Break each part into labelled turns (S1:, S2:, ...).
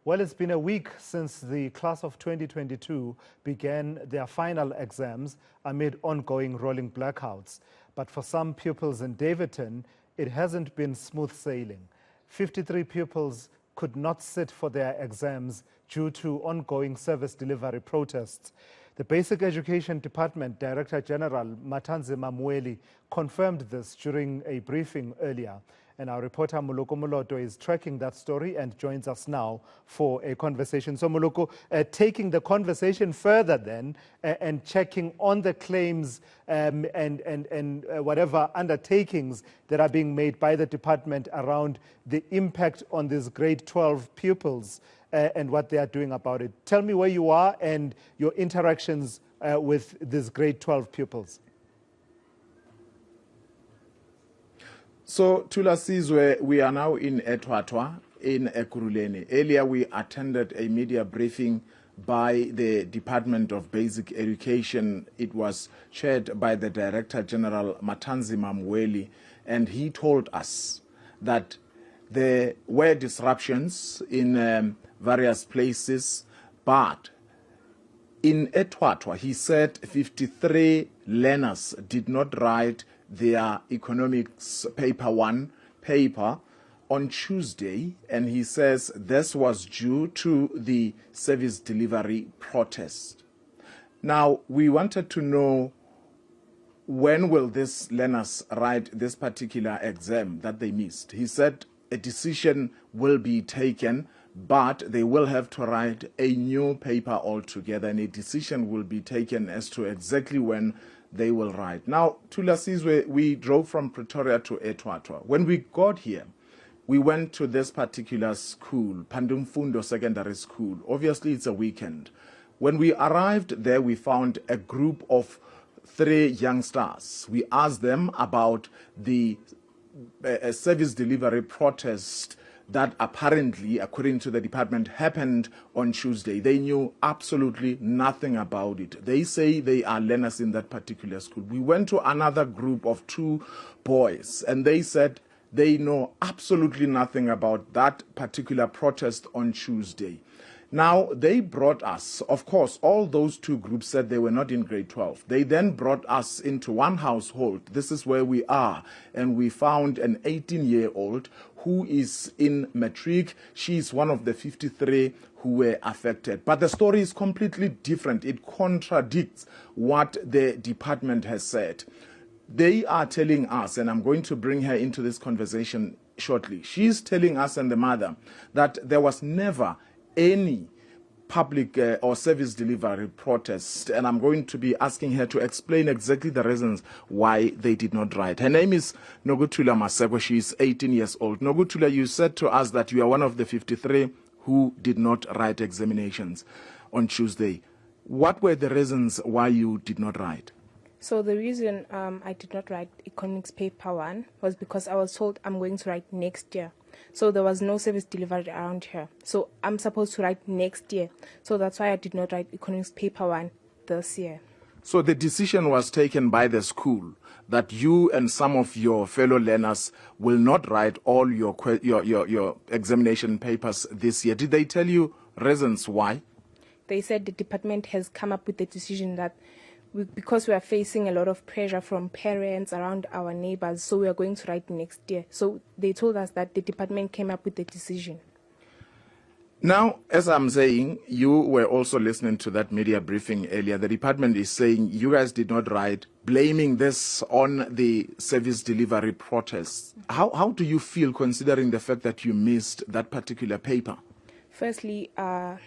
S1: Well, it's been a week since the class of 2022 began their final exams amid ongoing rolling blackouts. But for some pupils in Daveyton, it hasn't been smooth sailing. 53 pupils could not sit for their exams due to ongoing service delivery protests. The Basic Education Department Director General Matanzima Mweli confirmed this during a briefing earlier. And our reporter Moloko Moloto is tracking that story and joins us now for a conversation. So Moloko, taking the conversation further then and checking on the claims and whatever undertakings that are being made by the department around the impact on these grade 12 pupils and what they are doing about it. Tell me where you are and your interactions with these grade 12 pupils.
S2: So, Tula Sizwe, we are now in Etwatwa, in Ekurhuleni. Earlier, we attended a media briefing by the Department of Basic Education. It was chaired by the Director General Matanzima Mweli, and he told us that there were disruptions in various places, but in Etwatwa, he said 53 learners did not write their economics paper 1 paper on Tuesday, and he says this was due to the service delivery protest. Now, we wanted to know, when will these learners write this particular exam that they missed? He said a decision will be taken, but they will have to write a new paper altogether, and a decision will be taken as to exactly when they will write. Now, Tula Sizwe, we drove from Pretoria to Etwatwa. When we got here, we went to this particular school, Pandumfundo Secondary School. Obviously, it's a weekend. When we arrived there, we found a group of 3 youngsters. We asked them about the service delivery protest that apparently, according to the department, happened on Tuesday. They knew absolutely nothing about it. They say they are learners in that particular school. We went to another group of 2 boys, and they said they know absolutely nothing about that particular protest on Tuesday. Now, they brought us, of course, all those 2 groups said they were not in grade 12. They then brought us into one household. This is where we are. And we found an 18-year-old who is in Matric. She's one of the 53 who were affected. But the story is completely different. It contradicts what the department has said. They are telling us, and I'm going to bring her into this conversation shortly. She's telling us and the mother that there was never any public or service delivery protest, and I'm going to be asking her to explain exactly the reasons why they did not write. Her name is Nogutula Maseko. She is 18 years old. Nogutula, you said to us that you are one of the 53 who did not write examinations on Tuesday. What were the reasons why you did not write?
S3: So the reason I did not write economics paper 1 was because I was told I'm going to write next year. So there was no service delivery around here. So I'm supposed to write next year. So that's why I did not write economics paper 1 this year.
S2: So the decision was taken by the school that you and some of your fellow learners will not write all your examination papers this year. Did they tell you reasons why?
S3: They said the department has come up with the decision that because we are facing a lot of pressure from parents around our neighbors, so we are going to write next year. So they told us that the department came up with the decision.
S2: Now, as I'm saying, you were also listening to that media briefing earlier. The department is saying you guys did not write, blaming this on the service delivery protests. How do you feel considering the fact that you missed that particular paper?
S3: Firstly, I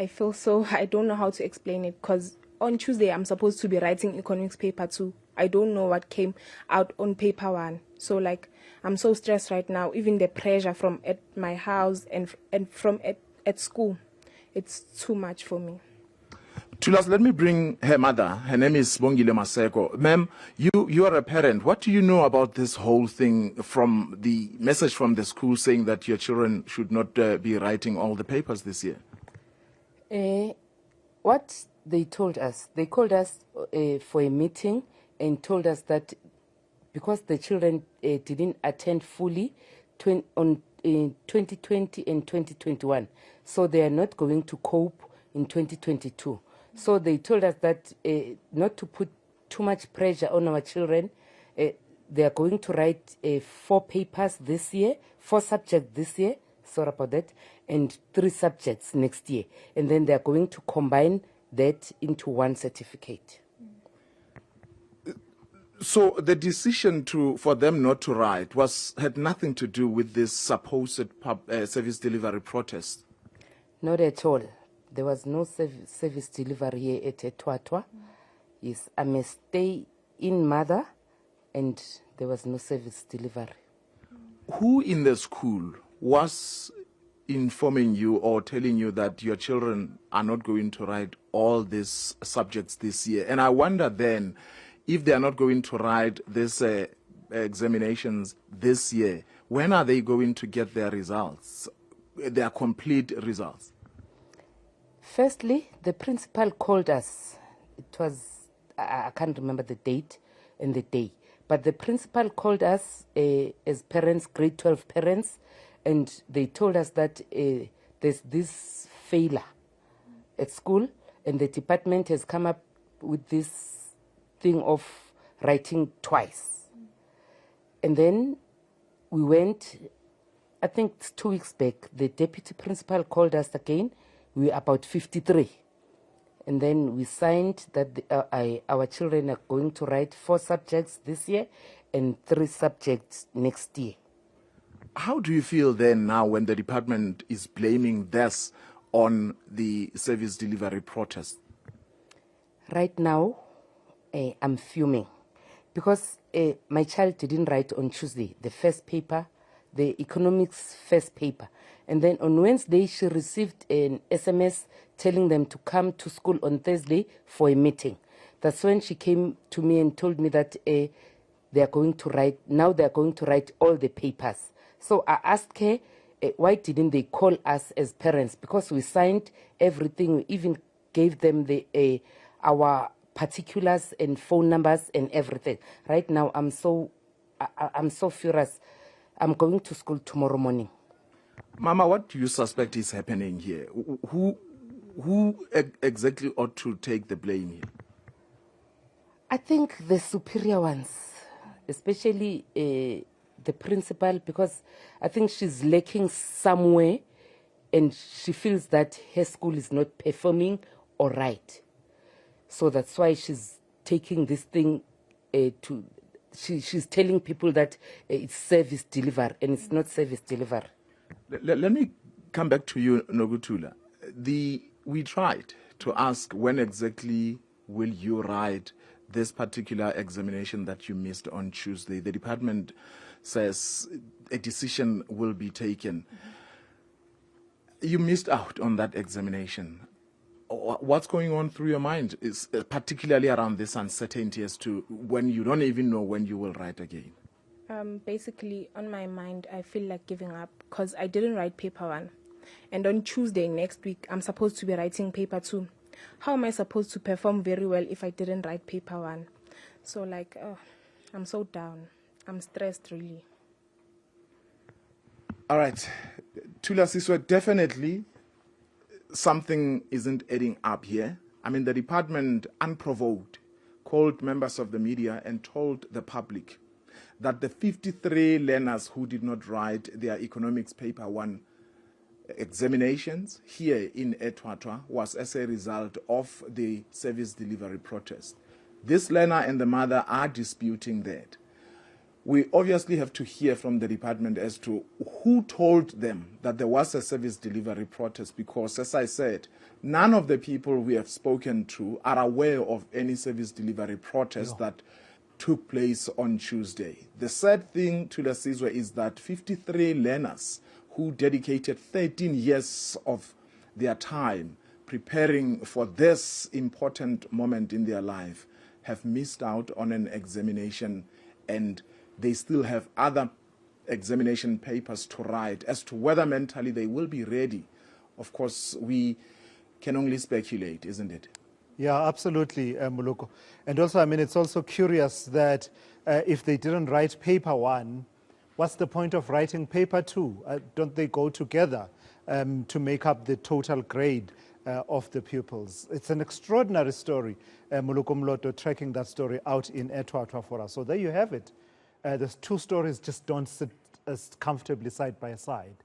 S3: feel so, I don't know how to explain it, because on Tuesday I'm supposed to be writing economics paper 2. I don't know what came out on paper 1. So I'm so stressed right now. Even the pressure from at my house and from at school, it's too much for me.
S2: Tulas, let me bring her mother. Her name is Bongile Maseko. Ma'am, you are a parent. What do you know about this whole thing from the message from the school saying that your children should not be writing all the papers this year?
S4: What they told us, they called us for a meeting and told us that because the children didn't attend fully on in 2020 and 2021. So they are not going to cope in 2022. So they told us that not to put too much pressure on our children. They are going to write 4 papers this year, 4 subjects this year, sorry about that, and 3 subjects next year. And then they are going to combine that into one certificate.
S2: So the decision for them not to write had nothing to do with this supposed service delivery protest?
S4: Not at all. There was no service delivery here at eThwathwa. Yes, I'm a stay-in mother, and there was no service delivery.
S2: Who in the school was informing you or telling you that your children are not going to write all these subjects this year? And I wonder then, if they are not going to write these examinations this year, when are they going to get their results, their complete results?
S4: Firstly, the principal called us. It was, I can't remember the date and the day, but the principal called us as parents, grade 12 parents, and they told us that there's this failure at school, and the department has come up with this thing of writing twice. And then we went, I think it's 2 weeks back, the deputy principal called us again. We were about 53. And then we signed that our children are going to write 4 subjects this year and 3 subjects next year.
S2: How do you feel then now when the department is blaming this on the service delivery protest?
S4: Right now, I'm fuming because my child didn't write on Tuesday, the first paper, the economics first paper. And then on Wednesday, she received an SMS telling them to come to school on Thursday for a meeting. That's when she came to me and told me that they are going to write all the papers. So I asked her, why didn't they call us as parents? Because we signed everything. We even gave them our particulars and phone numbers and everything. Right now, I'm so furious. I'm going to school tomorrow morning.
S2: Mama, what do you suspect is happening here? Who exactly ought to take the blame here?
S4: I think the superior ones, especially the principal, because I think she's lacking somewhere and she feels that her school is not performing all right. So that's why she's taking this thing she's telling people that it's service delivery, and it's not service delivery.
S2: Let me come back to you, Nogutula. We tried to ask when exactly will you write this particular examination that you missed on Tuesday. The department says a decision will be taken. Mm-hmm. You missed out on that examination. What's going on through your mind is particularly around this uncertainty as to when you don't even know when you will write again.
S3: Basically, on my mind, I feel like giving up because I didn't write paper 1. And on Tuesday next week, I'm supposed to be writing paper 2. How am I supposed to perform very well if I didn't write paper 1? So, I'm so down. I'm stressed, really.
S2: All right. Tula Siswe, definitely something isn't adding up here. I mean, the department, unprovoked, called members of the media and told the public that the 53 learners who did not write their economics paper 1 examinations here in eThwathwa was as a result of the service delivery protest. This learner and the mother are disputing that. We obviously have to hear from the department as to who told them that there was a service delivery protest, because, as I said, none of the people we have spoken to are aware of any service delivery protest that took place on Tuesday. The sad thing, Tula Sizwe, is that 53 learners who dedicated 13 years of their time preparing for this important moment in their life have missed out on an examination, and they still have other examination papers to write. As to whether mentally they will be ready, of course, we can only speculate, isn't it?
S1: Yeah, absolutely, Moloko. And also, I mean, it's also curious that if they didn't write paper 1, what's the point of writing paper 2? Don't they go together to make up the total grade of the pupils? It's an extraordinary story, Moloko Moloto tracking that story out in eThwathwa for us. So there you have it. The two stories just don't sit as comfortably side by side.